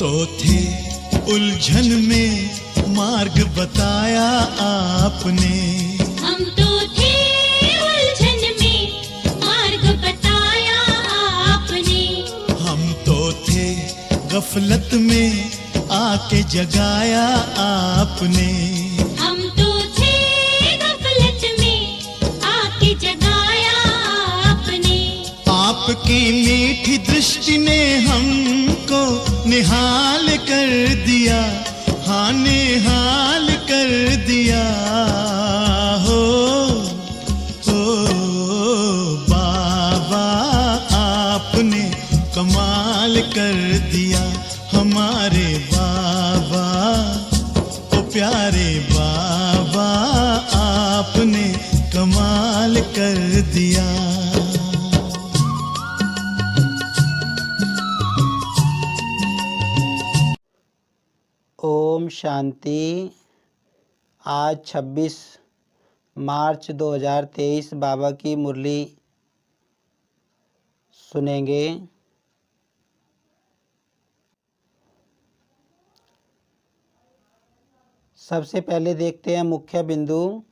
तो थे उलझन में मार्ग बताया आपने। हम तो थे उलझन में मार्ग बताया आपने। हम तो थे गफलत में आके जगाया आपने। हम तो थे गफलत में आके जगाया आपने। आपकी मीठी दृष्टि ने हमको निहाल कर दिया, हाँ निहाल कर दिया। हो बाबा आपने कमाल कर दिया, हमारे बाबा ओ प्यारे बाबा आपने कमाल कर दिया। ओम शांति। आज 26 मार्च 2023 बाबा की मुरली सुनेंगे। सबसे पहले देखते हैं मुख्य बिंदु।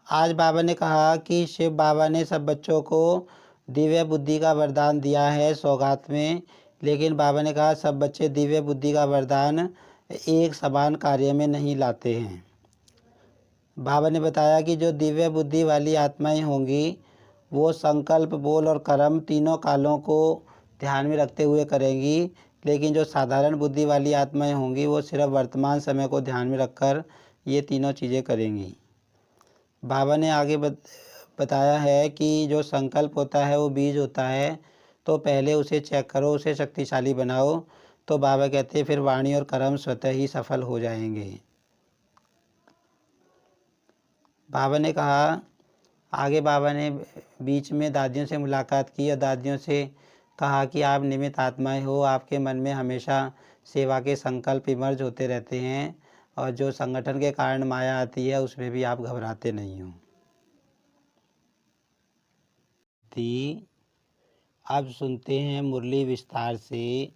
आज बाबा ने कहा कि शिव बाबा ने सब बच्चों को दिव्य बुद्धि का वरदान दिया है सौगात में, लेकिन बाबा ने कहा सब बच्चे दिव्य बुद्धि का वरदान एक समान कार्य में नहीं लाते हैं। बाबा ने बताया कि जो दिव्य बुद्धि वाली आत्माएं होंगी वो संकल्प, बोल और कर्म तीनों कालों को ध्यान में रखते हुए करेंगी, लेकिन जो साधारण बुद्धि वाली आत्माएं होंगी वो सिर्फ वर्तमान समय को ध्यान में रखकर ये तीनों चीज़ें करेंगी। बाबा ने आगे बताया है कि जो संकल्प होता है वो बीज होता है, तो पहले उसे चेक करो, उसे शक्तिशाली बनाओ, तो बाबा कहते हैं फिर वाणी और कर्म स्वतः ही सफल हो जाएंगे। बाबा ने कहा, आगे बाबा ने बीच में दादियों से मुलाकात की और दादियों से कहा कि आप निमित्त आत्माएं हो, आपके मन में हमेशा सेवा के संकल्प इमर्ज होते रहते हैं और जो संगठन के कारण माया आती है उसमें भी आप घबराते नहीं हो। अब सुनते हैं मुरली विस्तार से।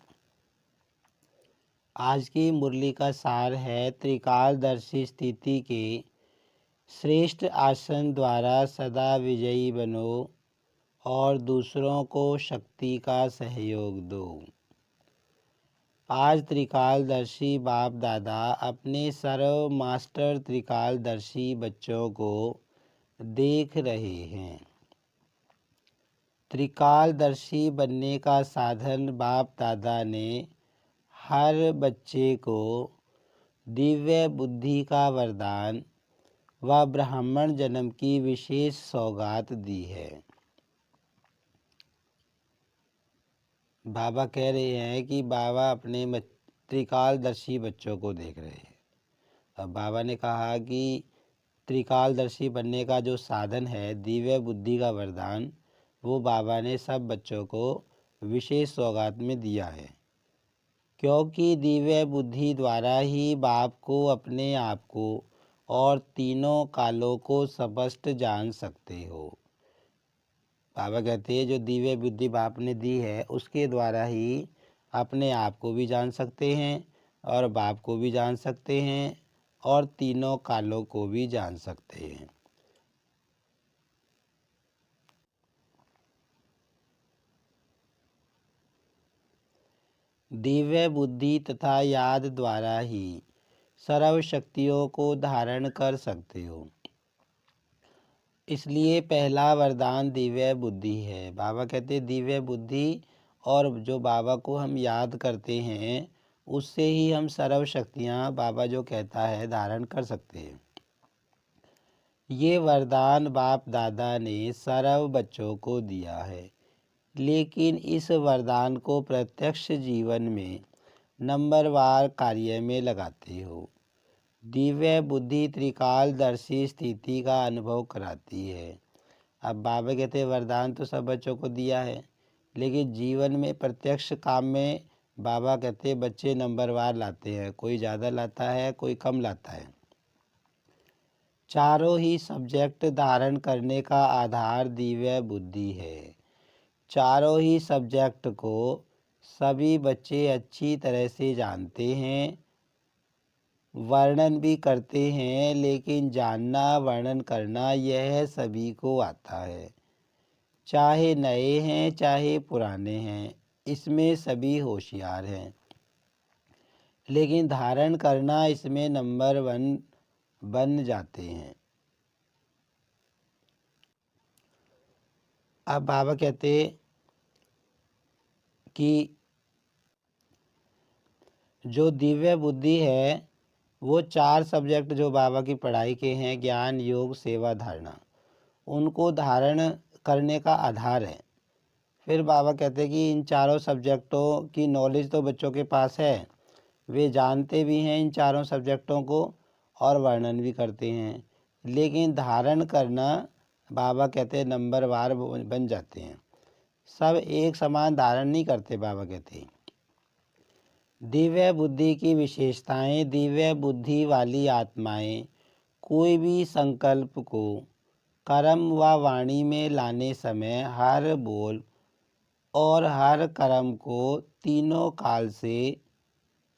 आज की मुरली का सार है, त्रिकालदर्शी स्थिति के श्रेष्ठ आसन द्वारा सदा विजयी बनो और दूसरों को शक्ति का सहयोग दो। आज त्रिकालदर्शी बाप दादा अपने सर्व मास्टर त्रिकालदर्शी बच्चों को देख रहे हैं। त्रिकालदर्शी बनने का साधन बाप दादा ने हर बच्चे को दिव्य बुद्धि का वरदान व ब्राह्मण जन्म की विशेष सौगात दी है। बाबा कह रहे हैं कि बाबा अपने त्रिकालदर्शी बच्चों को देख रहे हैं। अब बाबा ने कहा कि त्रिकालदर्शी बनने का जो साधन है दिव्य बुद्धि का वरदान, वो बाबा ने सब बच्चों को विशेष सौगात में दिया है, क्योंकि दिव्य बुद्धि द्वारा ही बाप को अपने आप को और तीनों कालों को स्पष्ट जान सकते हो। बाबा कहते हैं जो दिव्य बुद्धि बाप ने दी है उसके द्वारा ही अपने आप को भी जान सकते हैं और बाप को भी जान सकते हैं और तीनों कालों को भी जान सकते हैं। दिव्य बुद्धि तथा याद द्वारा ही सर्व शक्तियों को धारण कर सकते हो, इसलिए पहला वरदान दिव्य बुद्धि है। बाबा कहते हैं दिव्य बुद्धि और जो बाबा को हम याद करते हैं उससे ही हम सर्व शक्तियाँ बाबा जो कहता है धारण कर सकते हैं। ये वरदान बाप दादा ने सर्व बच्चों को दिया है, लेकिन इस वरदान को प्रत्यक्ष जीवन में नंबरवार कार्य में लगाते हो। दिव्य बुद्धि त्रिकालदर्शी स्थिति का अनुभव कराती है। अब बाबा कहते हैं वरदान तो सब बच्चों को दिया है, लेकिन जीवन में प्रत्यक्ष काम में बाबा कहते हैं बच्चे नंबरवार लाते हैं, कोई ज़्यादा लाता है कोई कम लाता है। चारों ही सब्जेक्ट धारण करने का आधार दिव्य बुद्धि है। चारों ही सब्जेक्ट को सभी बच्चे अच्छी तरह से जानते हैं, वर्णन भी करते हैं, लेकिन जानना वर्णन करना यह सभी को आता है। चाहे नए हैं चाहे पुराने हैं, इसमें सभी होशियार हैं, लेकिन धारण करना इसमें नंबर 1 बन जाते हैं। अब बाबा कहते कि जो दिव्य बुद्धि है वो 4 सब्जेक्ट जो बाबा की पढ़ाई के हैं, ज्ञान, योग, सेवा, धारणा, उनको धारण करने का आधार है। फिर बाबा कहते हैं कि इन चारों सब्जेक्टों की नॉलेज तो बच्चों के पास है, वे जानते भी हैं इन चारों सब्जेक्टों को और वर्णन भी करते हैं, लेकिन धारण करना बाबा कहते हैं नंबर वार बन जाते हैं। सब एक समान धारण नहीं करते। बाबा कहते हैं दिव्य बुद्धि की विशेषताएं। दिव्य बुद्धि वाली आत्माएं कोई भी संकल्प को कर्म व वाणी में लाने समय हर बोल और हर कर्म को तीनों काल से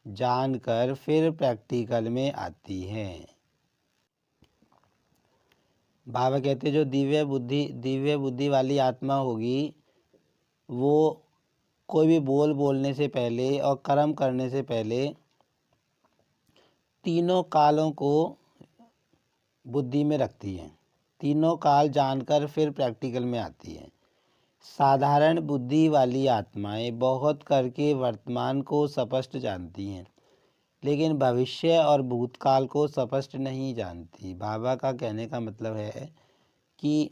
जानकर फिर प्रैक्टिकल में आती हैं। बाबा कहते जो दिव्य बुद्धि वाली आत्मा होगी, वो कोई भी बोल बोलने से पहले और कर्म करने से पहले तीनों कालों को बुद्धि में रखती है, तीनों काल जानकर फिर प्रैक्टिकल में आती है। साधारण बुद्धि वाली आत्माएं बहुत करके वर्तमान को स्पष्ट जानती हैं, लेकिन भविष्य और भूतकाल को स्पष्ट नहीं जानती। बाबा का कहने का मतलब है कि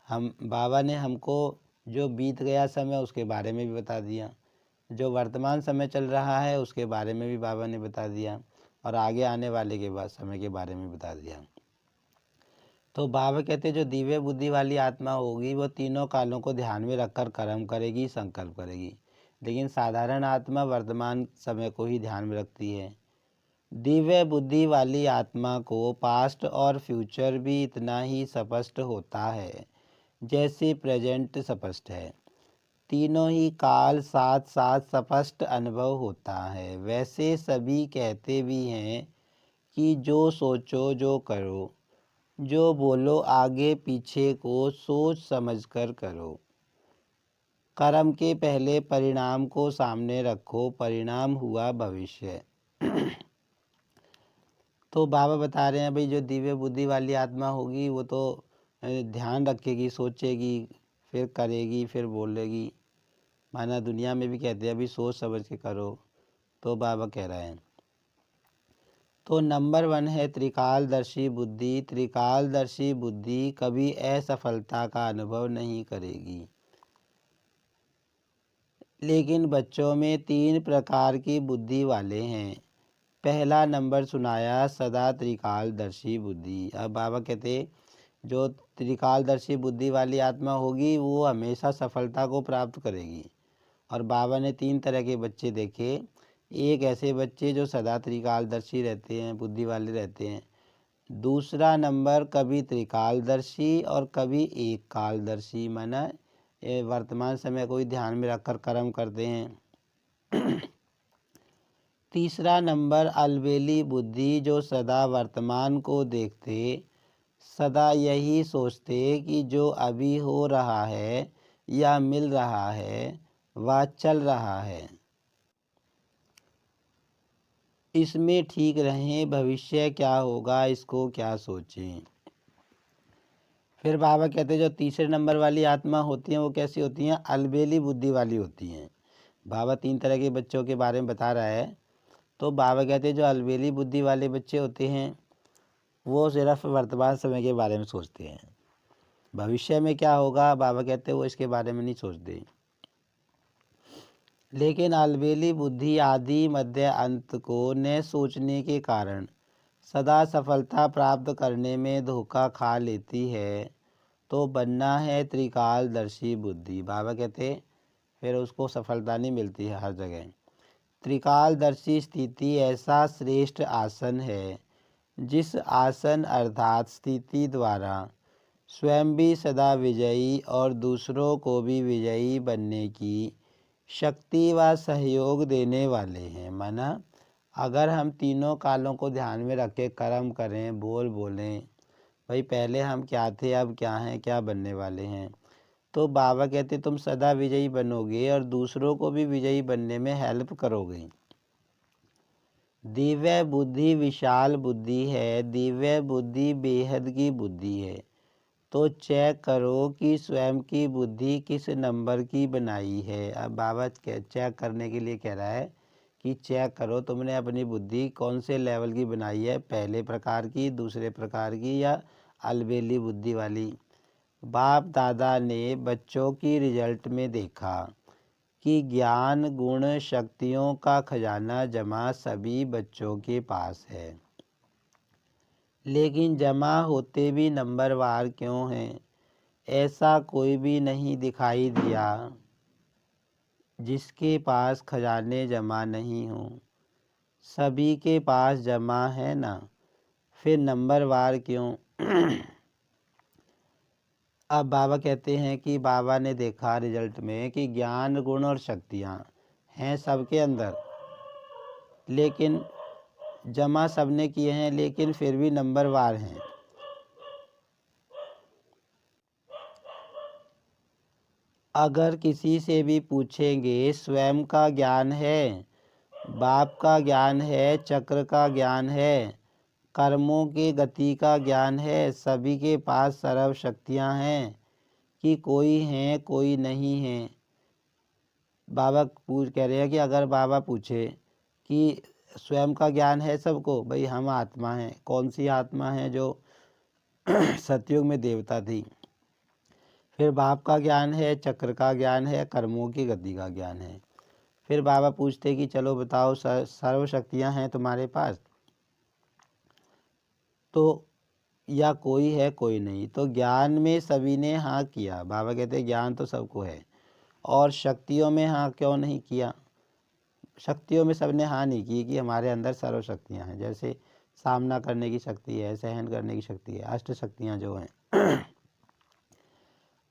बाबा ने हमको जो बीत गया समय उसके बारे में भी बता दिया, जो वर्तमान समय चल रहा है उसके बारे में भी बाबा ने बता दिया, और आगे आने वाले के बाद समय के बारे में बता दिया। तो बाबा कहते जो दिव्य बुद्धि वाली आत्मा होगी वो तीनों कालों को ध्यान में रखकर कर्म करेगी, संकल्प करेगी, लेकिन साधारण आत्मा वर्तमान समय को ही ध्यान में रखती है। दिव्य बुद्धि वाली आत्मा को पास्ट और फ्यूचर भी इतना ही स्पष्ट होता है जैसे प्रेजेंट स्पष्ट है। तीनों ही काल साथ साथ स्पष्ट अनुभव होता है। वैसे सभी कहते भी हैं कि जो सोचो जो करो, जो बोलो आगे पीछे को सोच समझकर करो। कर्म के पहले परिणाम को सामने रखो, परिणाम हुआ भविष्य। तो बाबा बता रहे हैं भाई जो दिव्य बुद्धि वाली आत्मा होगी वो तो ध्यान रखेगी, सोचेगी, फिर करेगी, फिर बोलेगी। माना दुनिया में भी कहते हैं अभी सोच समझ के करो, तो बाबा कह रहे हैं। तो नंबर 1 है त्रिकालदर्शी बुद्धि। त्रिकालदर्शी बुद्धि कभी असफलता का अनुभव नहीं करेगी, लेकिन बच्चों में 3 प्रकार की बुद्धि वाले हैं। पहला नंबर सुनाया सदा त्रिकालदर्शी बुद्धि। अब बाबा कहते जो त्रिकालदर्शी बुद्धि वाली आत्मा होगी वो हमेशा सफलता को प्राप्त करेगी। और बाबा ने 3 तरह के बच्चे देखे। एक ऐसे बच्चे जो सदा त्रिकालदर्शी रहते हैं, बुद्धि वाले रहते हैं। दूसरा नंबर कभी त्रिकालदर्शी और कभी एक कालदर्शी, माना वर्तमान समय को ही ध्यान में रखकर कर्म करते हैं। तीसरा नंबर अलबेली बुद्धि जो सदा वर्तमान को देखते, सदा यही सोचते कि जो अभी हो रहा है या मिल रहा है वह चल रहा है, इसमें ठीक रहें, भविष्य क्या होगा इसको क्या सोचें। फिर बाबा कहते जो तीसरे नंबर वाली आत्मा होती हैं वो कैसी होती हैं? अलबेली बुद्धि वाली होती हैं। बाबा 3 तरह के बच्चों के बारे में बता रहा है। तो बाबा कहते जो अलबेली बुद्धि वाले बच्चे होते हैं वो सिर्फ वर्तमान समय के बारे में सोचते हैं, भविष्य में क्या होगा बाबा कहते वो इसके बारे में नहीं सोचते। लेकिन अलबेली बुद्धि आदि मध्य अंत को न सोचने के कारण सदा सफलता प्राप्त करने में धोखा खा लेती है। तो बनना है त्रिकालदर्शी बुद्धि। बाबा कहते फिर उसको सफलता नहीं मिलती है हर जगह। त्रिकालदर्शी स्थिति ऐसा श्रेष्ठ आसन है जिस आसन अर्थात स्थिति द्वारा स्वयं भी सदा विजयी और दूसरों को भी विजयी बनने की शक्ति व सहयोग देने वाले हैं। माना अगर हम तीनों कालों को ध्यान में रख के कर्म करें, बोलें भाई पहले हम क्या थे, अब क्या हैं, क्या बनने वाले हैं, तो बाबा कहते तुम सदा विजयी बनोगे और दूसरों को भी विजयी बनने में हेल्प करोगे। दिव्य बुद्धि विशाल बुद्धि है, दिव्य बुद्धि बेहद की बुद्धि है। तो चेक करो कि स्वयं की बुद्धि किस नंबर की बनाई है। अब बाबा चेक करने के लिए कह रहा है कि चेक करो तुमने अपनी बुद्धि कौन से लेवल की बनाई है, पहले प्रकार की, दूसरे प्रकार की या अलबेली बुद्धि वाली। बाप दादा ने बच्चों की रिजल्ट में देखा कि ज्ञान गुण शक्तियों का खजाना जमा सभी बच्चों के पास है, लेकिन जमा होते भी नंबरवार क्यों हैं? ऐसा कोई भी नहीं दिखाई दिया जिसके पास खजाने जमा नहीं हों। सभी के पास जमा है ना, फिर नंबरवार क्यों? अब बाबा कहते हैं कि बाबा ने देखा रिजल्ट में कि ज्ञान गुण और शक्तियाँ हैं सबके अंदर, लेकिन जमा सबने किए हैं, लेकिन फिर भी नंबरवार हैं। अगर किसी से भी पूछेंगे स्वयं का ज्ञान है, बाप का ज्ञान है, चक्र का ज्ञान है, कर्मों के गति का ज्ञान है, सभी के पास सर्व शक्तियाँ हैं कि कोई हैं कोई नहीं है। बाबा कह रहे हैं कि अगर बाबा पूछे कि स्वयं का ज्ञान है सबको, भाई हम आत्मा हैं, कौन सी आत्मा है जो सतयुग में देवता थी, फिर बाप का ज्ञान है, चक्र का ज्ञान है, कर्मों की गति का ज्ञान है। फिर बाबा पूछते कि चलो बताओ सर्व शक्तियाँ हैं तुम्हारे पास, तो या कोई है कोई नहीं? तो ज्ञान में सभी ने हाँ किया। बाबा कहते ज्ञान तो सबको है, और शक्तियों में हाँ क्यों नहीं किया? शक्तियों में सबने हाँ नहीं की कि हमारे अंदर सर्व शक्तियाँ हैं। जैसे सामना करने की शक्ति है, सहन करने की शक्ति है, अष्ट शक्तियाँ जो हैं।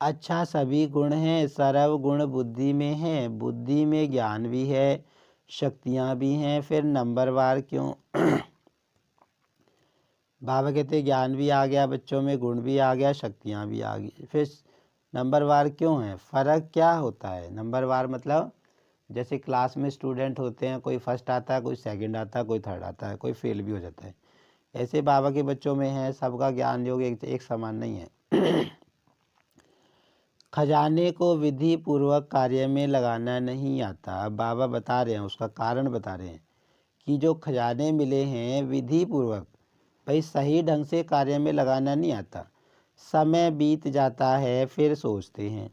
अच्छा सभी गुण हैं, सर्व गुण बुद्धि में है, बुद्धि में ज्ञान भी है, शक्तियाँ भी हैं, फिर नंबरवार क्यों? बाबा कहते ज्ञान भी आ गया बच्चों में, गुण भी आ गया, शक्तियाँ भी आ गई, फिर नंबरवार क्यों है? फ़र्क क्या होता है? नंबरवार मतलब जैसे क्लास में स्टूडेंट होते हैं, कोई फर्स्ट आता है, कोई सेकंड आता है, कोई थर्ड आता है, कोई फेल भी हो जाता है। ऐसे बाबा के बच्चों में है, सबका ज्ञान योग एक समान नहीं है। खजाने को विधि पूर्वक कार्य में लगाना नहीं आता। बाबा बता रहे हैं, उसका कारण बता रहे हैं कि जो खजाने मिले हैं विधि पूर्वक, भाई सही ढंग से कार्य में लगाना नहीं आता। समय बीत जाता है, फिर सोचते हैं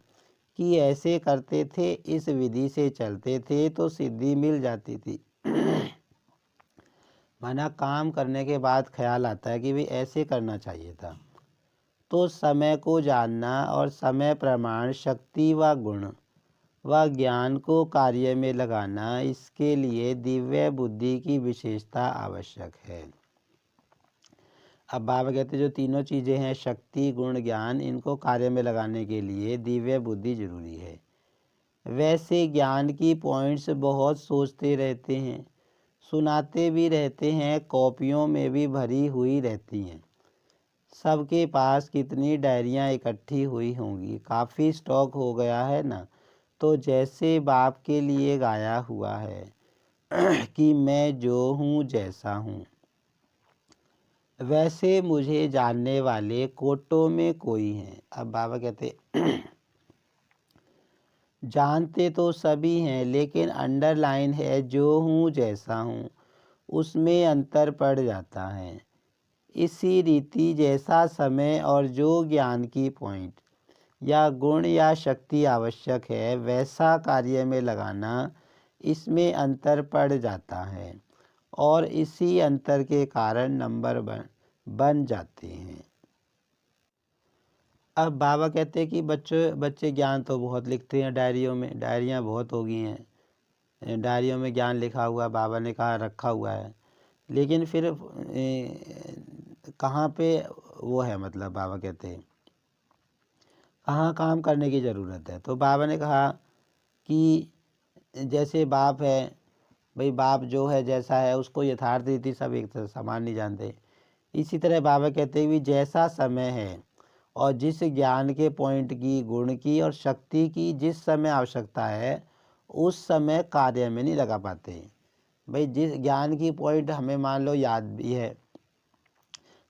कि ऐसे करते थे, इस विधि से चलते थे तो सिद्धि मिल जाती थी। माना काम करने के बाद ख्याल आता है कि भाई ऐसे करना चाहिए था। तो समय को जानना और समय प्रमाण शक्ति व गुण व ज्ञान को कार्य में लगाना, इसके लिए दिव्य बुद्धि की विशेषता आवश्यक है। अब बाबा कहते जो तीनों चीज़ें हैं, शक्ति गुण ज्ञान, इनको कार्य में लगाने के लिए दिव्य बुद्धि जरूरी है। वैसे ज्ञान की पॉइंट्स बहुत सोचते रहते हैं, सुनाते भी रहते हैं, कॉपियों में भी भरी हुई रहती हैं। सबके पास कितनी डायरियाँ इकट्ठी हुई होंगी, काफ़ी स्टॉक हो गया है ना। तो जैसे बाप के लिए गाया हुआ है कि मैं जो हूँ जैसा हूँ, वैसे मुझे जानने वाले कोटों में कोई हैं। अब बाबा कहते जानते तो सभी हैं, लेकिन अंडरलाइन है जो हूँ जैसा हूँ, उसमें अंतर पड़ जाता है। इसी रीति जैसा समय और जो ज्ञान की पॉइंट या गुण या शक्ति आवश्यक है, वैसा कार्य में लगाना, इसमें अंतर पड़ जाता है, और इसी अंतर के कारण नंबर बन जाते हैं। अब बाबा कहते हैं कि बच्चे ज्ञान तो बहुत लिखते हैं डायरियों में, डायरियाँ बहुत हो गई हैं, डायरियों में ज्ञान लिखा हुआ बाबा ने कहा रखा हुआ है, लेकिन फिर कहाँ पे वो है, मतलब बाबा कहते हैं कहाँ काम करने की ज़रूरत है। तो बाबा ने कहा कि जैसे बाप है, भाई बाप जो है जैसा है उसको यथार्थ रीति सब एक तरह समान नहीं जानते। इसी तरह बाबा कहते हुए जैसा समय है और जिस ज्ञान के पॉइंट की, गुण की और शक्ति की जिस समय आवश्यकता है उस समय कार्य में नहीं लगा पाते। भाई जिस ज्ञान की पॉइंट हमें मान लो याद भी है,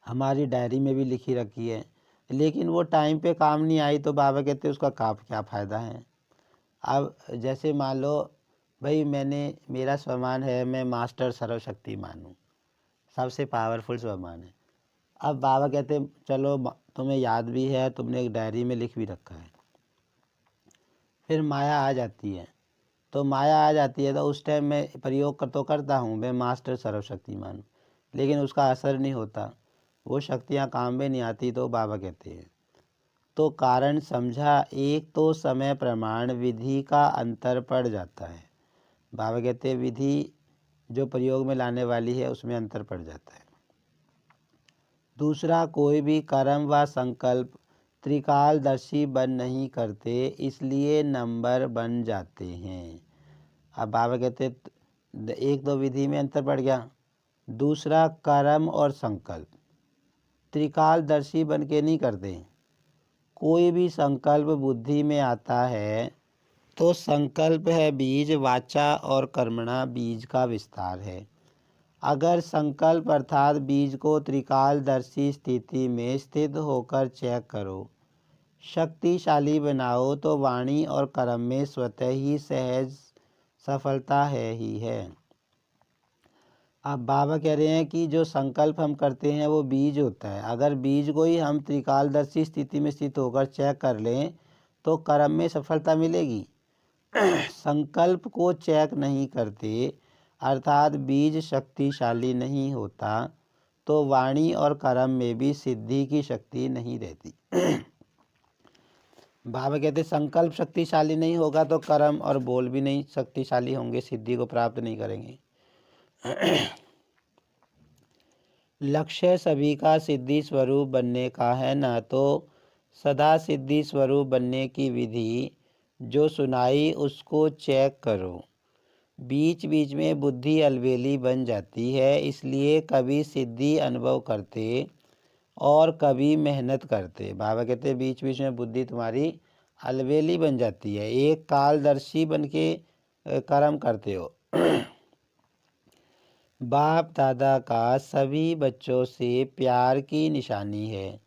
हमारी डायरी में भी लिखी रखी है, लेकिन वो टाइम पे काम नहीं आई तो बाबा कहते उसका क्या फ़ायदा है। अब जैसे मान लो भाई मेरा स्वमान है, मैं मास्टर सर्वशक्तिमान हूँ, सबसे पावरफुल स्वमान है। अब बाबा कहते चलो तुम्हें याद भी है, तुमने एक डायरी में लिख भी रखा है। फिर माया आ जाती है, तो माया आ जाती है तो उस टाइम मैं प्रयोग तो करता हूँ, मैं मास्टर सर्वशक्तिमान हूँ, लेकिन उसका असर नहीं होता, वो शक्तियाँ काम में नहीं आती। तो बाबा कहते हैं तो कारण समझा, एक तो समय प्रमाण विधि का अंतर पड़ जाता है। बाबा कहते हैं विधि जो प्रयोग में लाने वाली है उसमें अंतर पड़ जाता है। दूसरा, कोई भी कर्म व संकल्प त्रिकालदर्शी बन नहीं करते, इसलिए नंबर बन जाते हैं। अब बाबा कहते एक तो विधि में अंतर पड़ गया, दूसरा कर्म और संकल्प त्रिकालदर्शी बन के नहीं करते। कोई भी संकल्प बुद्धि में आता है तो संकल्प है बीज, वाचा और कर्मणा बीज का विस्तार है। अगर संकल्प अर्थात बीज को त्रिकालदर्शी स्थिति में स्थित होकर चेक करो, शक्तिशाली बनाओ तो वाणी और कर्म में स्वतः ही सहज सफलता है ही है। अब बाबा कह रहे हैं कि जो संकल्प हम करते हैं वो बीज होता है। अगर बीज को ही हम त्रिकालदर्शी स्थिति में स्थित होकर चेक कर लें तो कर्म में सफलता मिलेगी। संकल्प को चेक नहीं करते अर्थात बीज शक्तिशाली नहीं होता तो वाणी और कर्म में भी सिद्धि की शक्ति नहीं रहती। बाबा कहते संकल्प शक्तिशाली नहीं होगा तो कर्म और बोल भी नहीं शक्तिशाली होंगे, सिद्धि को प्राप्त नहीं करेंगे। लक्ष्य सभी का सिद्धि स्वरूप बनने का है, ना तो सदा सिद्धि स्वरूप बनने की विधि जो सुनाई उसको चेक करो। बीच बीच में बुद्धि अलबेली बन जाती है, इसलिए कभी सिद्धि अनुभव करते और कभी मेहनत करते। बाबा कहते बीच बीच में बुद्धि तुम्हारी अलबेली बन जाती है, एक कालदर्शी बन के कर्म करते हो। बाप दादा का सभी बच्चों से प्यार की निशानी है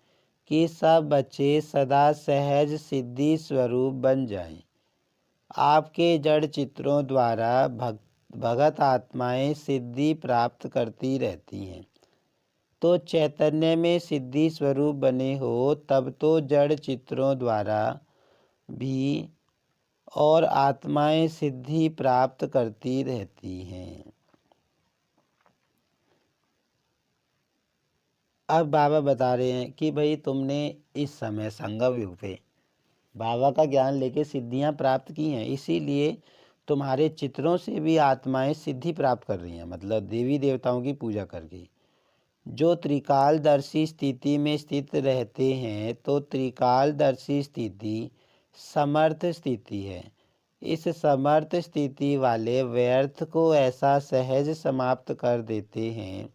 कि सब बच्चे सदा सहज सिद्धि स्वरूप बन जाएं। आपके जड़ चित्रों द्वारा भगत आत्माएं सिद्धि प्राप्त करती रहती हैं। तो चैतन्य में सिद्धि स्वरूप बने हो तब तो जड़ चित्रों द्वारा भी और आत्माएं सिद्धि प्राप्त करती रहती हैं। अब बाबा बता रहे हैं कि भाई तुमने इस समय संगम युग पे बाबा का ज्ञान लेके सिद्धियां प्राप्त की हैं, इसीलिए तुम्हारे चित्रों से भी आत्माएं सिद्धि प्राप्त कर रही हैं, मतलब देवी देवताओं की पूजा करके। जो त्रिकालदर्शी स्थिति में स्थित रहते हैं तो त्रिकालदर्शी स्थिति समर्थ स्थिति है। इस समर्थ स्थिति वाले व्यर्थ को ऐसा सहज समाप्त कर देते हैं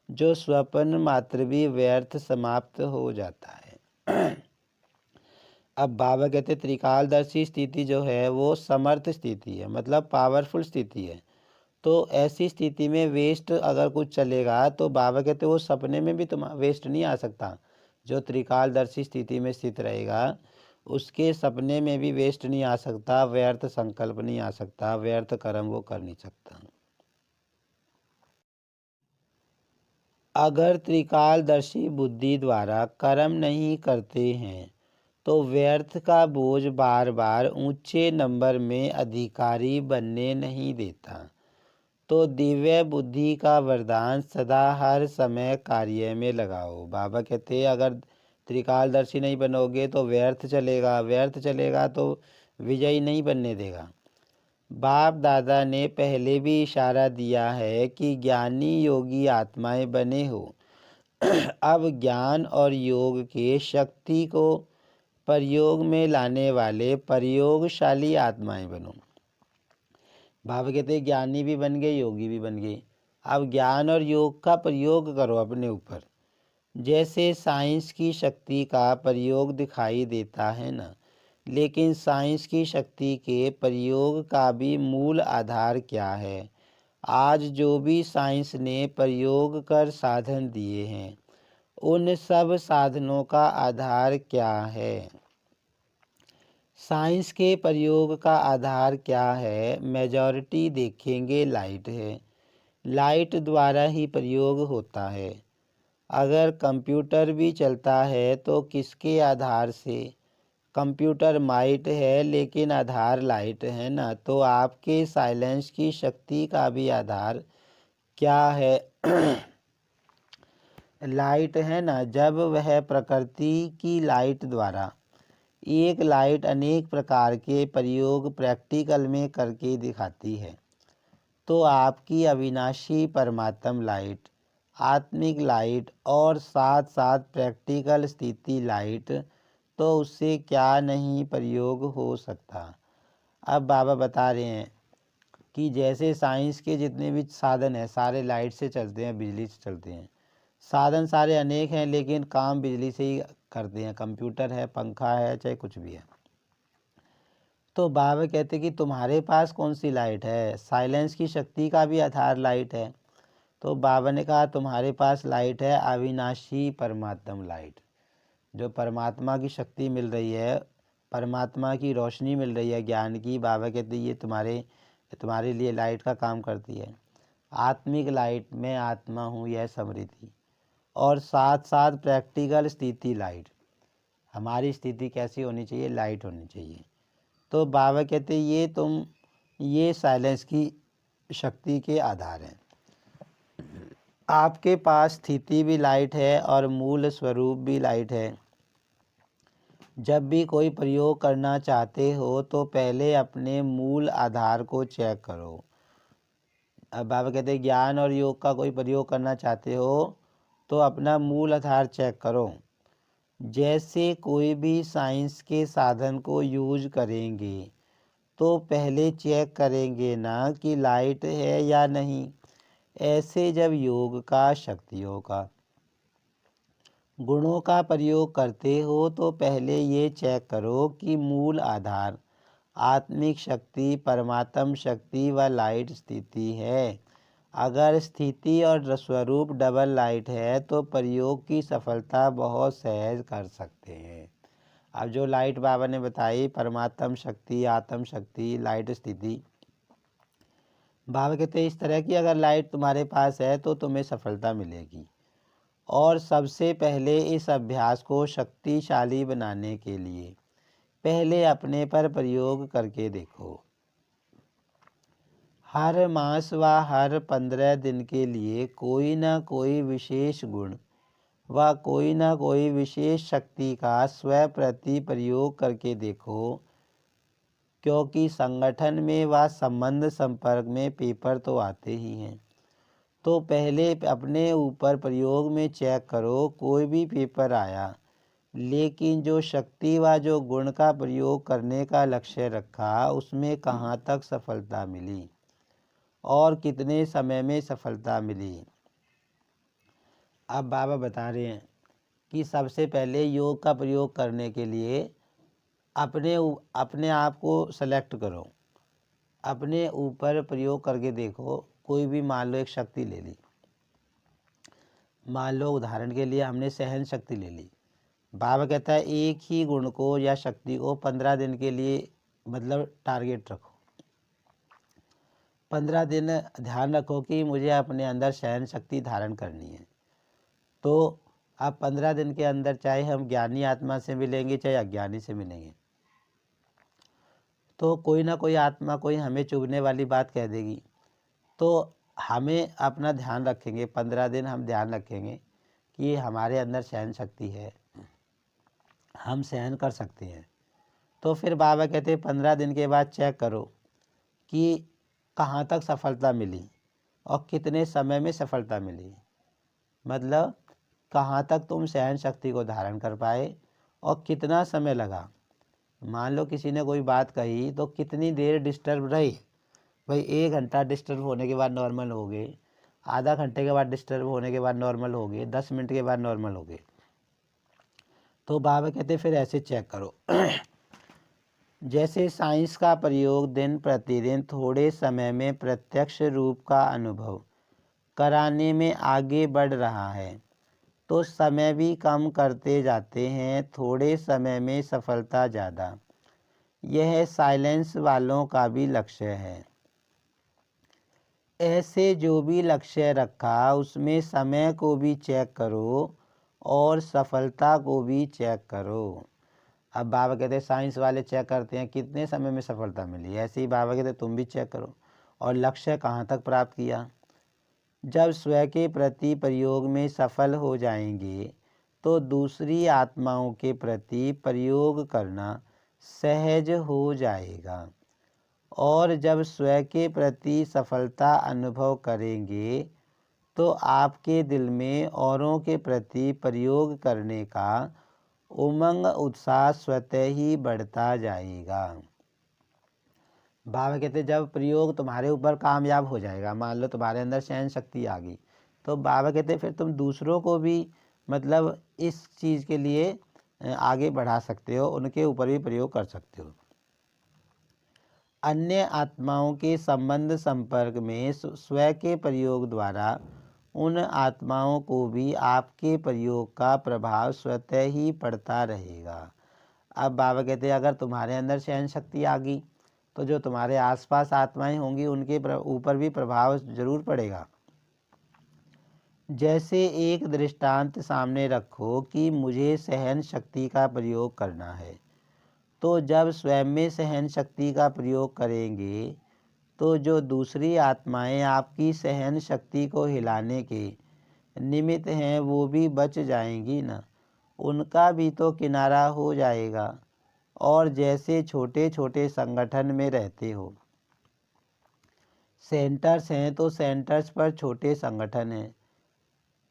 जो स्वप्न मात्र भी व्यर्थ समाप्त हो जाता है। अब बाबा कहते त्रिकालदर्शी स्थिति जो है वो समर्थ स्थिति है, मतलब पावरफुल स्थिति है। तो ऐसी स्थिति में वेस्ट अगर कुछ चलेगा तो बाबा कहते वो सपने में भी तुम वेस्ट नहीं आ सकता। जो त्रिकालदर्शी स्थिति में स्थित रहेगा उसके सपने में भी वेस्ट नहीं आ सकता, व्यर्थ संकल्प नहीं आ सकता, व्यर्थ कर्म वो कर नहीं सकता। अगर त्रिकालदर्शी बुद्धि द्वारा कर्म नहीं करते हैं तो व्यर्थ का बोझ बार बार ऊंचे नंबर में अधिकारी बनने नहीं देता। तो दिव्य बुद्धि का वरदान सदा हर समय कार्य में लगाओ। बाबा कहते हैं अगर त्रिकालदर्शी नहीं बनोगे तो व्यर्थ चलेगा, व्यर्थ चलेगा तो विजयी नहीं बनने देगा। बाप दादा ने पहले भी इशारा दिया है कि ज्ञानी योगी आत्माएं बने हो। अब ज्ञान और योग के शक्ति को प्रयोग में लाने वाले प्रयोगशाली आत्माएं बनो। बाबा कहते हैं ज्ञानी भी बन गए, योगी भी बन गए। अब ज्ञान और योग का प्रयोग करो अपने ऊपर। जैसे साइंस की शक्ति का प्रयोग दिखाई देता है ना, लेकिन साइंस की शक्ति के प्रयोग का भी मूल आधार क्या है? आज जो भी साइंस ने प्रयोग कर साधन दिए हैं, उन सब साधनों का आधार क्या है? साइंस के प्रयोग का आधार क्या है? मेजॉरिटी देखेंगे लाइट है। लाइट द्वारा ही प्रयोग होता है। अगर कंप्यूटर भी चलता है तो किसके आधार से? कंप्यूटर माइट है लेकिन आधार लाइट है ना। तो आपके साइलेंस की शक्ति का भी आधार क्या है? लाइट है ना। जब वह प्रकृति की लाइट द्वारा एक लाइट अनेक प्रकार के प्रयोग प्रैक्टिकल में करके दिखाती है, तो आपकी अविनाशी परमात्म लाइट, आत्मिक लाइट और साथ साथ प्रैक्टिकल स्थिति लाइट, तो उससे क्या नहीं प्रयोग हो सकता। अब बाबा बता रहे हैं कि जैसे साइंस के जितने भी साधन हैं सारे लाइट से चलते हैं, बिजली से चलते हैं। साधन सारे अनेक हैं लेकिन काम बिजली से ही करते हैं। कंप्यूटर है, पंखा है, चाहे कुछ भी है। तो बाबा कहते कि तुम्हारे पास कौन सी लाइट है? साइलेंस की शक्ति का भी आधार लाइट है। तो बाबा ने कहा तुम्हारे पास लाइट है अविनाशी परमात्म लाइट, जो परमात्मा की शक्ति मिल रही है, परमात्मा की रोशनी मिल रही है ज्ञान की। बाबा कहते ये तुम्हारे लिए लाइट का काम करती है। आत्मिक लाइट, मैं आत्मा हूँ, यह स्मृति। और साथ साथ प्रैक्टिकल स्थिति लाइट, हमारी स्थिति कैसी होनी चाहिए? लाइट होनी चाहिए। तो बाबा कहते ये साइलेंस की शक्ति के आधार हैं। आपके पास स्थिति भी लाइट है और मूल स्वरूप भी लाइट है। जब भी कोई प्रयोग करना चाहते हो तो पहले अपने मूल आधार को चेक करो। अब बाबा कहते हैं ज्ञान और योग का कोई प्रयोग करना चाहते हो तो अपना मूल आधार चेक करो। जैसे कोई भी साइंस के साधन को यूज करेंगे तो पहले चेक करेंगे ना कि लाइट है या नहीं। ऐसे जब योग का, शक्तियों का, गुणों का प्रयोग करते हो तो पहले ये चेक करो कि मूल आधार आत्मिक शक्ति, परमात्म शक्ति व लाइट स्थिति है। अगर स्थिति और स्वरूप डबल लाइट है तो प्रयोग की सफलता बहुत सहज कर सकते हैं। अब जो लाइट बाबा ने बताई, परमात्म शक्ति, आत्म शक्ति, लाइट स्थिति, बाबा कहते हैं इस तरह की अगर लाइट तुम्हारे पास है तो तुम्हें सफलता मिलेगी। और सबसे पहले इस अभ्यास को शक्तिशाली बनाने के लिए पहले अपने पर प्रयोग करके देखो। हर मास व हर 15 दिन के लिए कोई न कोई विशेष गुण व कोई न कोई विशेष शक्ति का स्व प्रति प्रयोग करके देखो, क्योंकि संगठन में व संबंध संपर्क में पेपर तो आते ही हैं। तो पहले अपने ऊपर प्रयोग में चेक करो, कोई भी पेपर आया लेकिन जो शक्ति व जो गुण का प्रयोग करने का लक्ष्य रखा उसमें कहाँ तक सफलता मिली और कितने समय में सफलता मिली। अब बाबा बता रहे हैं कि सबसे पहले योग का प्रयोग करने के लिए अपने आप को सेलेक्ट करो, अपने ऊपर प्रयोग करके देखो। कोई भी मान लो एक शक्ति ले ली, मान लो उदाहरण के लिए हमने सहन शक्ति ले ली। बाबा कहता है एक ही गुण को या शक्ति को 15 दिन के लिए मतलब टारगेट रखो। 15 दिन ध्यान रखो कि मुझे अपने अंदर सहन शक्ति धारण करनी है। तो अब 15 दिन के अंदर चाहे हम ज्ञानी आत्मा से मिलेंगे चाहे अज्ञानी से मिलेंगे, तो कोई ना कोई आत्मा कोई हमें चुभने वाली बात कह देगी। तो हमें अपना ध्यान रखेंगे, 15 दिन हम ध्यान रखेंगे कि हमारे अंदर सहन शक्ति है, हम सहन कर सकते हैं। तो फिर बाबा कहते हैं 15 दिन के बाद चेक करो कि कहाँ तक सफलता मिली और कितने समय में सफलता मिली। मतलब कहाँ तक तुम सहन शक्ति को धारण कर पाए और कितना समय लगा। मान लो किसी ने कोई बात कही तो कितनी देर डिस्टर्ब रही, भाई 1 घंटा डिस्टर्ब होने के बाद नॉर्मल हो गए, आधा घंटे के बाद डिस्टर्ब होने के बाद नॉर्मल हो गए, 10 मिनट के बाद नॉर्मल हो गए। तो बाबा कहते फिर ऐसे चेक करो। जैसे साइंस का प्रयोग दिन प्रतिदिन थोड़े समय में प्रत्यक्ष रूप का अनुभव कराने में आगे बढ़ रहा है, तो समय भी कम करते जाते हैं, थोड़े समय में सफलता ज़्यादा। यह साइलेंस वालों का भी लक्ष्य है। ऐसे जो भी लक्ष्य रखा उसमें समय को भी चेक करो और सफलता को भी चेक करो। अब बाबा कहते हैं साइंस वाले चेक करते हैं कितने समय में सफलता मिली, ऐसे ही बाबा कहते तुम भी चेक करो और लक्ष्य कहाँ तक प्राप्त किया। जब स्वयं के प्रति प्रयोग में सफल हो जाएंगे तो दूसरी आत्माओं के प्रति प्रयोग करना सहज हो जाएगा, और जब स्वयं के प्रति सफलता अनुभव करेंगे तो आपके दिल में औरों के प्रति प्रयोग करने का उमंग उत्साह स्वतः ही बढ़ता जाएगा। बाबा कहते जब प्रयोग तुम्हारे ऊपर कामयाब हो जाएगा, मान लो तुम्हारे अंदर सहन शक्ति आ गई, तो बाबा कहते फिर तुम दूसरों को भी मतलब इस चीज़ के लिए आगे बढ़ा सकते हो, उनके ऊपर भी प्रयोग कर सकते हो। अन्य आत्माओं के संबंध संपर्क में स्वयं के प्रयोग द्वारा उन आत्माओं को भी आपके प्रयोग का प्रभाव स्वतः ही पड़ता रहेगा। अब बाबा कहते हैं अगर तुम्हारे अंदर सहन शक्ति आ गई तो जो तुम्हारे आसपास आत्माएं होंगी उनके ऊपर भी प्रभाव जरूर पड़ेगा। जैसे एक दृष्टांत सामने रखो कि मुझे सहन शक्ति का प्रयोग करना है, तो जब स्वयं में सहन शक्ति का प्रयोग करेंगे तो जो दूसरी आत्माएं आपकी सहन शक्ति को हिलाने के निमित्त हैं वो भी बच जाएंगी ना, उनका भी तो किनारा हो जाएगा। और जैसे छोटे छोटे संगठन में रहते हो, सेंटर्स हैं तो सेंटर्स पर छोटे संगठन हैं,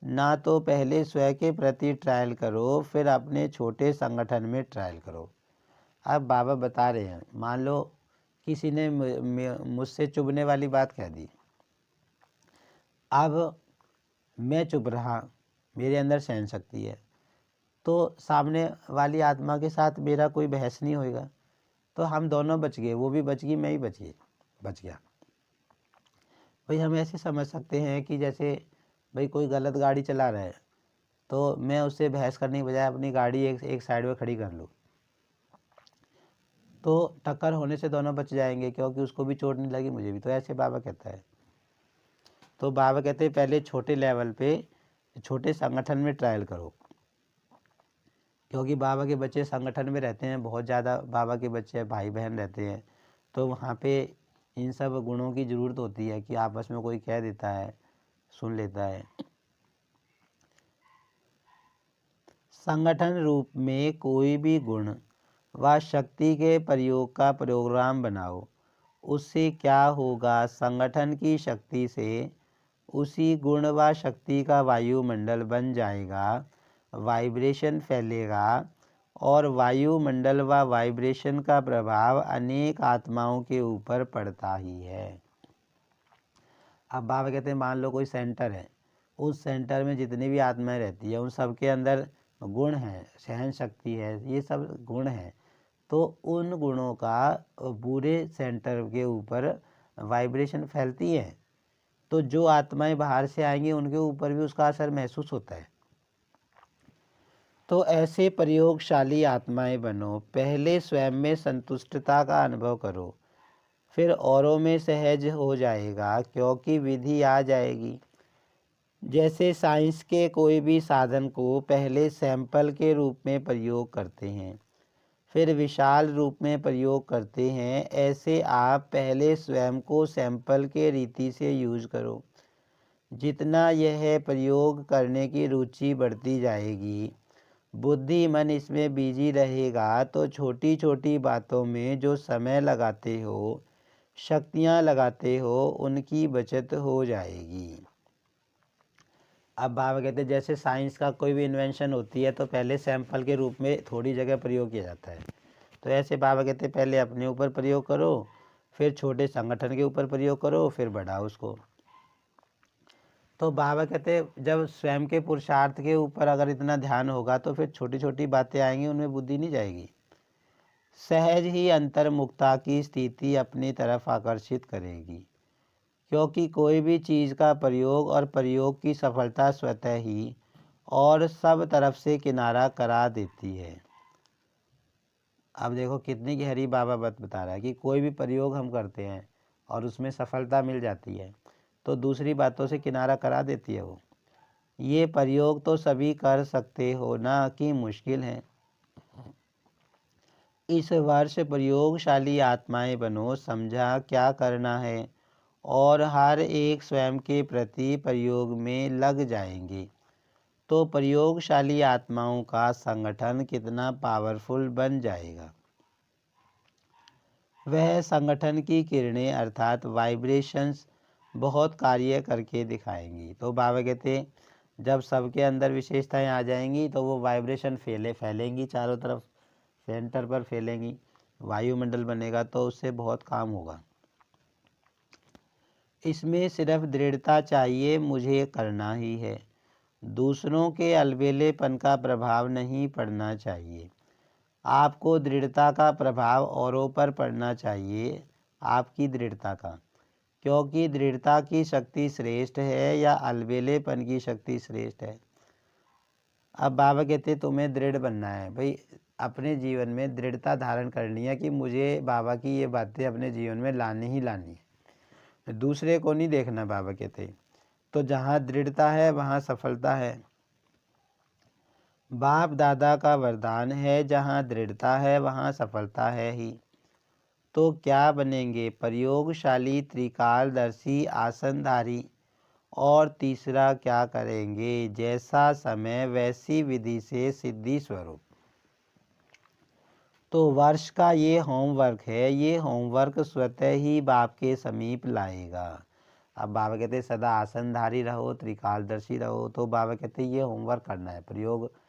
ना तो पहले स्वयं के प्रति ट्रायल करो फिर अपने छोटे संगठन में ट्रायल करो। अब बाबा बता रहे हैं मान लो किसी ने मुझसे चुभने वाली बात कह दी, अब मैं चुप रहा, मेरे अंदर सहन शक्ति है, तो सामने वाली आत्मा के साथ मेरा कोई बहस नहीं होएगा, तो हम दोनों बच गए, वो भी बच गई मैं ही बच गया। भाई हम ऐसे समझ सकते हैं कि जैसे भाई कोई गलत गाड़ी चला रहा है तो मैं उससे बहस करने के बजाय अपनी गाड़ी एक साइड में खड़ी कर लूँ, तो टक्कर होने से दोनों बच जाएंगे क्योंकि उसको भी चोट नहीं लगी मुझे भी। तो ऐसे बाबा कहता है। तो बाबा कहते हैं पहले छोटे लेवल पे छोटे संगठन में ट्रायल करो, क्योंकि बाबा के बच्चे संगठन में रहते हैं, बहुत ज़्यादा बाबा के बच्चे भाई बहन रहते हैं, तो वहाँ पे इन सब गुणों की ज़रूरत होती है कि आपस में कोई कह देता है सुन लेता है। संगठन रूप में कोई भी गुण व शक्ति के प्रयोग का प्रोग्राम बनाओ, उससे क्या होगा, संगठन की शक्ति से उसी गुण व शक्ति का वायुमंडल बन जाएगा, वाइब्रेशन फैलेगा और वायुमंडल व वाइब्रेशन का प्रभाव अनेक आत्माओं के ऊपर पड़ता ही है। अब बाबा कहते हैं मान लो कोई सेंटर है, उस सेंटर में जितनी भी आत्माएं रहती है उन सब के अंदर गुण हैं, सहन शक्ति है, ये सब गुण हैं, तो उन गुणों का पूरे सेंटर के ऊपर वाइब्रेशन फैलती है, तो जो आत्माएं बाहर से आएंगी उनके ऊपर भी उसका असर महसूस होता है। तो ऐसे प्रयोगशाली आत्माएं बनो, पहले स्वयं में संतुष्टता का अनुभव करो, फिर औरों में सहज हो जाएगा क्योंकि विधि आ जाएगी। जैसे साइंस के कोई भी साधन को पहले सैंपल के रूप में प्रयोग करते हैं, फिर विशाल रूप में प्रयोग करते हैं, ऐसे आप पहले स्वयं को सैंपल के रीति से यूज करो। जितना यह प्रयोग करने की रुचि बढ़ती जाएगी, बुद्धि मन इसमें बिजी रहेगा, तो छोटी छोटी बातों में जो समय लगाते हो, शक्तियाँ लगाते हो, उनकी बचत हो जाएगी। अब बाबा कहते हैं जैसे साइंस का कोई भी इन्वेंशन होती है तो पहले सैंपल के रूप में थोड़ी जगह प्रयोग किया जाता है, तो ऐसे बाबा कहते हैं पहले अपने ऊपर प्रयोग करो, फिर छोटे संगठन के ऊपर प्रयोग करो, फिर बड़ा उसको। तो बाबा कहते जब स्वयं के पुरुषार्थ के ऊपर अगर इतना ध्यान होगा तो फिर छोटी छोटी बातें आएंगी, उनमें बुद्धि नहीं जाएगी। सहज ही अंतर्मुखता की स्थिति अपनी तरफ आकर्षित करेगी, क्योंकि कोई भी चीज़ का प्रयोग और प्रयोग की सफलता स्वतः ही और सब तरफ से किनारा करा देती है। अब देखो कितनी गहरी बाबा बात बता रहा है कि कोई भी प्रयोग हम करते हैं और उसमें सफलता मिल जाती है तो दूसरी बातों से किनारा करा देती है वो। ये प्रयोग तो सभी कर सकते हो ना कि मुश्किल है। इस वर्ष प्रयोगशाली आत्माएं बनो, समझा क्या करना है और हर एक स्वयं के प्रति प्रयोग में लग जाएंगे तो प्रयोगशाली आत्माओं का संगठन कितना पावरफुल बन जाएगा। वह संगठन की किरणें अर्थात वाइब्रेशंस बहुत कार्य करके दिखाएंगी। तो बाबा कहते जब सबके अंदर विशेषताएं आ जाएंगी तो वो वाइब्रेशन फैलेंगी चारों तरफ, सेंटर पर फैलेंगी, वायुमंडल बनेगा, तो उससे बहुत काम होगा। इसमें सिर्फ दृढ़ता चाहिए, मुझे करना ही है। दूसरों के अलबेलेपन का प्रभाव नहीं पड़ना चाहिए। आपको दृढ़ता का प्रभाव औरों पर पड़ना चाहिए, आपकी दृढ़ता का, क्योंकि दृढ़ता की शक्ति श्रेष्ठ है या अलबेलेपन की शक्ति श्रेष्ठ है। अब बाबा कहते तुम्हें दृढ़ बनना है भाई, अपने जीवन में दृढ़ता धारण करनी है कि मुझे बाबा की ये बातें अपने जीवन में लानी ही लानी है, दूसरे को नहीं देखना। बाबा कहते तो जहाँ दृढ़ता है वहाँ सफलता है। बाप दादा का वरदान है, जहाँ दृढ़ता है वहाँ सफलता है ही। तो क्या बनेंगे? प्रयोगशाली, त्रिकालदर्शी, आसनधारी। और तीसरा क्या करेंगे? जैसा समय वैसी विधि से सिद्धि स्वरूप। तो वर्ष का ये होमवर्क है, ये होमवर्क स्वतः ही बाप के समीप लाएगा। अब बाबा कहते सदा आसनधारी रहो, त्रिकालदर्शी रहो। तो बाबा कहते ये होमवर्क करना है, प्रयोगशाली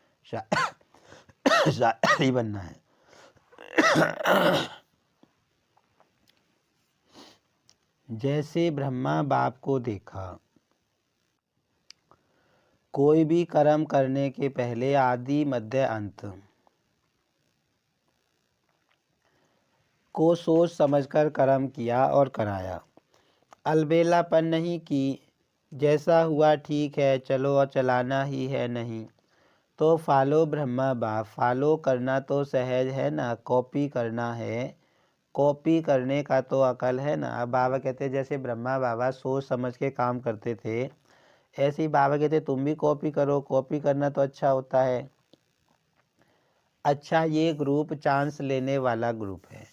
बनना है। जैसे ब्रह्मा बाप को देखा, कोई भी कर्म करने के पहले आदि मध्य अंत को सोच समझकर कर्म किया और कराया, अलबेलापन नहीं की, जैसा हुआ ठीक है चलो और चलाना ही है नहीं। तो फॉलो ब्रह्मा बाप, फॉलो करना तो सहज है ना, कॉपी करना है, कॉपी करने का तो अकल है ना। अब बाबा कहते जैसे ब्रह्मा बाबा सोच समझ के काम करते थे, ऐसे ही बाबा कहते तुम भी कॉपी करो, कॉपी करना तो अच्छा होता है। अच्छा, ये ग्रुप चांस लेने वाला ग्रुप है,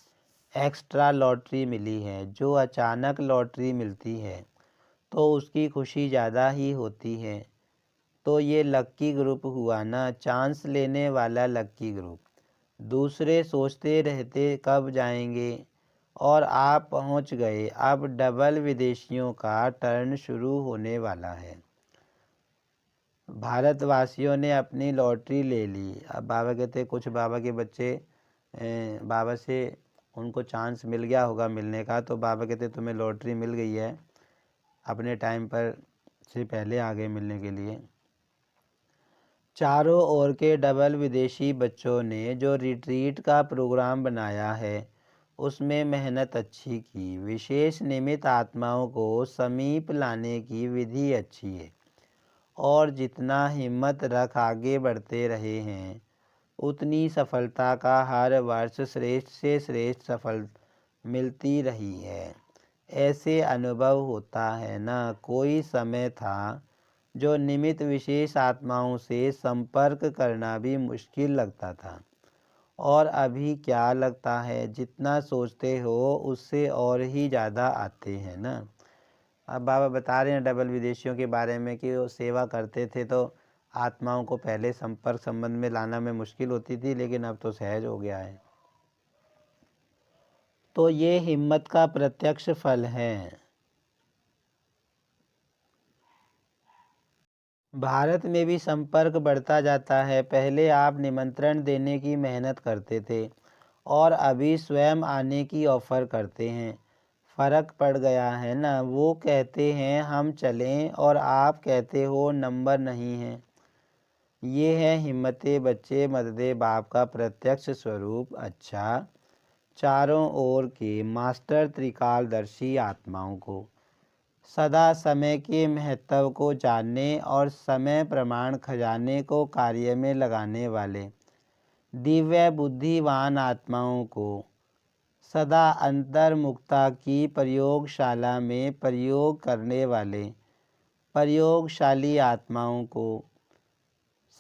एक्स्ट्रा लॉटरी मिली है। जो अचानक लॉटरी मिलती है तो उसकी खुशी ज़्यादा ही होती है। तो ये लक्की ग्रुप हुआ ना, चांस लेने वाला लक्की ग्रुप। दूसरे सोचते रहते कब जाएंगे और आप पहुंच गए। अब डबल विदेशियों का टर्न शुरू होने वाला है। भारतवासियों ने अपनी लॉटरी ले ली। अब बाबा कहते कुछ बाबा के बच्चे बाबा से उनको चांस मिल गया होगा मिलने का, तो बाबा कहते तुम्हें लॉटरी मिल गई है, अपने टाइम पर से पहले आ गए मिलने के लिए। चारों ओर के डबल विदेशी बच्चों ने जो रिट्रीट का प्रोग्राम बनाया है उसमें मेहनत अच्छी की। विशेष निमित्त आत्माओं को समीप लाने की विधि अच्छी है और जितना हिम्मत रख आगे बढ़ते रहे हैं उतनी सफलता का हर वर्ष श्रेष्ठ से श्रेष्ठ सफल मिलती रही है। ऐसे अनुभव होता है ना। कोई समय था जो निमित्त विशेष आत्माओं से संपर्क करना भी मुश्किल लगता था, और अभी क्या लगता है? जितना सोचते हो उससे और ही ज़्यादा आते हैं ना। अब बाबा बता रहे हैं डबल विदेशियों के बारे में कि वो सेवा करते थे तो आत्माओं को पहले संपर्क संबंध में लाना में मुश्किल होती थी, लेकिन अब तो सहज हो गया है। तो ये हिम्मत का प्रत्यक्ष फल है। भारत में भी संपर्क बढ़ता जाता है। पहले आप निमंत्रण देने की मेहनत करते थे और अभी स्वयं आने की ऑफ़र करते हैं। फर्क पड़ गया है ना। वो कहते हैं हम चलें और आप कहते हो नंबर नहीं है। ये है हिम्मते बच्चे मददे बाप का प्रत्यक्ष स्वरूप। अच्छा, चारों ओर के मास्टर त्रिकालदर्शी आत्माओं को सदा समय के महत्व को जानने और समय प्रमाण खजाने को कार्य में लगाने वाले दिव्य बुद्धिवान आत्माओं को सदा अंतर्मुखता की प्रयोगशाला में प्रयोग करने वाले प्रयोगशाली आत्माओं को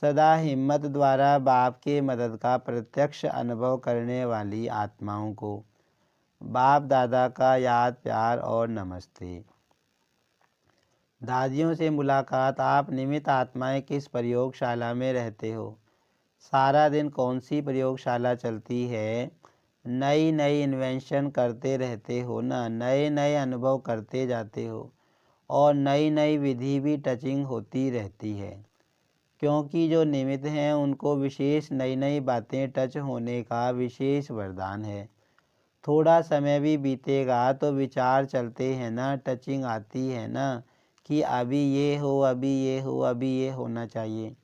सदा हिम्मत द्वारा बाप के मदद का प्रत्यक्ष अनुभव करने वाली आत्माओं को बाप दादा का याद प्यार और नमस्ते। दादियों से मुलाकात। आप निमित्त आत्माएं किस प्रयोगशाला में रहते हो? सारा दिन कौन सी प्रयोगशाला चलती है? नई नई इन्वेंशन करते रहते हो ना, नए नए अनुभव करते जाते हो और नई नई विधि भी टचिंग होती रहती है, क्योंकि जो निमित्त हैं उनको विशेष नई नई बातें टच होने का विशेष वरदान है। थोड़ा समय भी बीतेगा तो विचार चलते हैं ना, टचिंग आती है ना कि अभी ये हो, अभी ये हो, अभी ये होना चाहिए।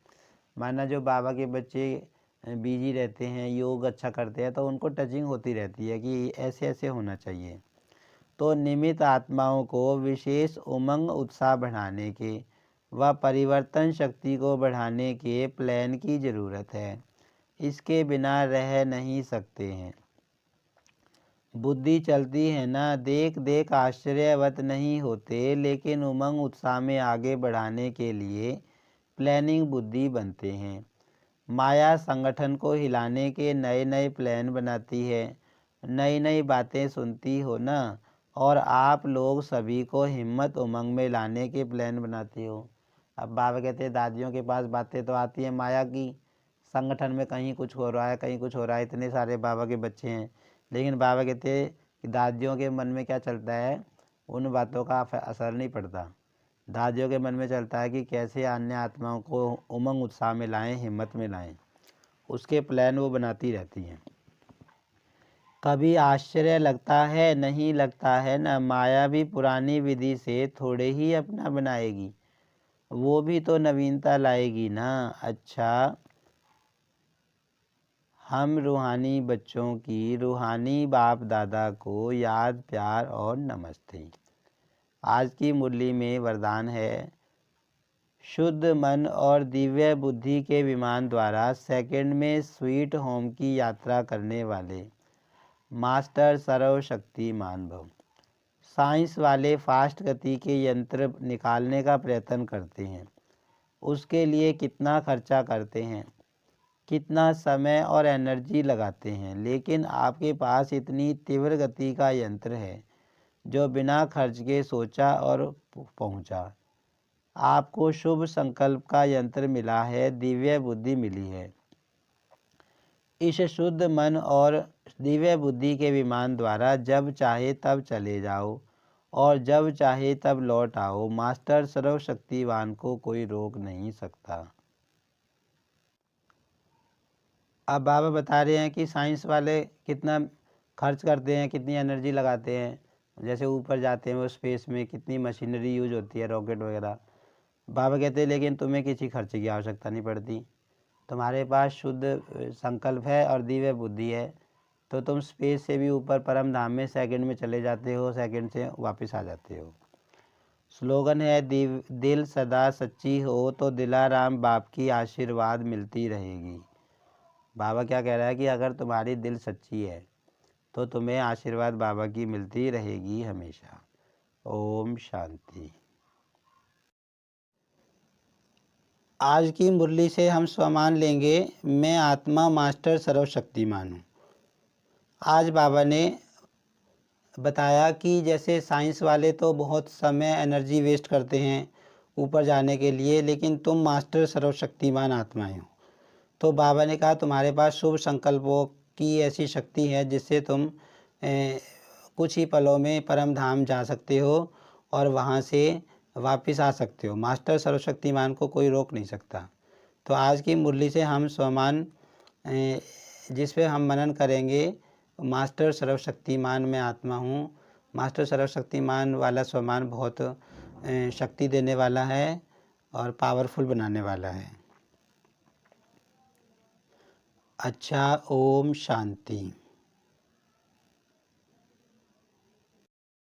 माना जो बाबा के बच्चे बिजी रहते हैं, योग अच्छा करते हैं, तो उनको टचिंग होती रहती है कि ऐसे ऐसे होना चाहिए। तो निमित्त आत्माओं को विशेष उमंग उत्साह बढ़ाने के व परिवर्तन शक्ति को बढ़ाने के प्लान की ज़रूरत है। इसके बिना रह नहीं सकते हैं। बुद्धि चलती है ना, देख देख आश्चर्यवत नहीं होते, लेकिन उमंग उत्साह में आगे बढ़ाने के लिए प्लानिंग बुद्धि बनते हैं। माया संगठन को हिलाने के नए नए प्लान बनाती है, नई नई बातें सुनती हो ना, और आप लोग सभी को हिम्मत उमंग में लाने के प्लान बनाते हो। अब बाबा कहते हैं दादियों के पास बातें तो आती हैं माया की, संगठन में कहीं कुछ हो रहा है, कहीं कुछ हो रहा है, इतने सारे बाबा के बच्चे हैं, लेकिन बाबा कहते हैं कि दादियों के मन में क्या चलता है, उन बातों का असर नहीं पड़ता। दादियों के मन में चलता है कि कैसे अन्य आत्माओं को उमंग उत्साह में लाएं, हिम्मत में लाएं, उसके प्लान वो बनाती रहती हैं। कभी आश्चर्य लगता है? नहीं लगता है ना। माया भी पुरानी विधि से थोड़े ही अपना बनाएगी, वो भी तो नवीनता लाएगी ना। अच्छा, हम रूहानी बच्चों की रूहानी बाप दादा को याद प्यार और नमस्ते। आज की मुरली में वरदान है, शुद्ध मन और दिव्य बुद्धि के विमान द्वारा सेकंड में स्वीट होम की यात्रा करने वाले मास्टर सर्वशक्तिमान भव। साइंस वाले फास्ट गति के यंत्र निकालने का प्रयत्न करते हैं, उसके लिए कितना खर्चा करते हैं, कितना समय और एनर्जी लगाते हैं, लेकिन आपके पास इतनी तीव्र गति का यंत्र है जो बिना खर्च के सोचा और पहुंचा। आपको शुभ संकल्प का यंत्र मिला है, दिव्य बुद्धि मिली है। इस शुद्ध मन और दिव्य बुद्धि के विमान द्वारा जब चाहे तब चले जाओ और जब चाहे तब लौट आओ। मास्टर सर्वशक्तिवान को कोई रोक नहीं सकता। अब बाबा बता रहे हैं कि साइंस वाले कितना खर्च करते हैं, कितनी एनर्जी लगाते हैं, जैसे ऊपर जाते हैं वो स्पेस में कितनी मशीनरी यूज होती है, रॉकेट वगैरह। बाबा कहते हैं लेकिन तुम्हें किसी खर्चे की आवश्यकता नहीं पड़ती, तुम्हारे पास शुद्ध संकल्प है और दिव्य बुद्धि है, तो तुम स्पेस से भी ऊपर परम धाम में सेकंड में चले जाते हो, सेकंड से वापस आ जाते हो। स्लोगन है, दिल सदा सच्ची हो तो दिलाराम बाप की आशीर्वाद मिलती रहेगी। बाबा क्या कह रहा है कि अगर तुम्हारी दिल सच्ची है तो तुम्हें आशीर्वाद बाबा की मिलती रहेगी हमेशा। ओम शांति। आज की मुरली से हम स्वमान लेंगे, मैं आत्मा मास्टर सर्वशक्तिमान हूँ। आज बाबा ने बताया कि जैसे साइंस वाले तो बहुत समय एनर्जी वेस्ट करते हैं ऊपर जाने के लिए, लेकिन तुम मास्टर सर्वशक्तिमान आत्माएं हो। तो बाबा ने कहा तुम्हारे पास शुभ संकल्पों की ऐसी शक्ति है जिससे तुम कुछ ही पलों में परम धाम जा सकते हो और वहाँ से वापस आ सकते हो। मास्टर सर्वशक्तिमान को कोई रोक नहीं सकता। तो आज की मुरली से हम स्वमान जिस पे हम मनन करेंगे, मास्टर सर्वशक्तिमान मैं आत्मा हूँ, मास्टर सर्वशक्तिमान वाला स्वमान बहुत शक्ति देने वाला है और पावरफुल बनाने वाला है। अच्छा, ओम शांति।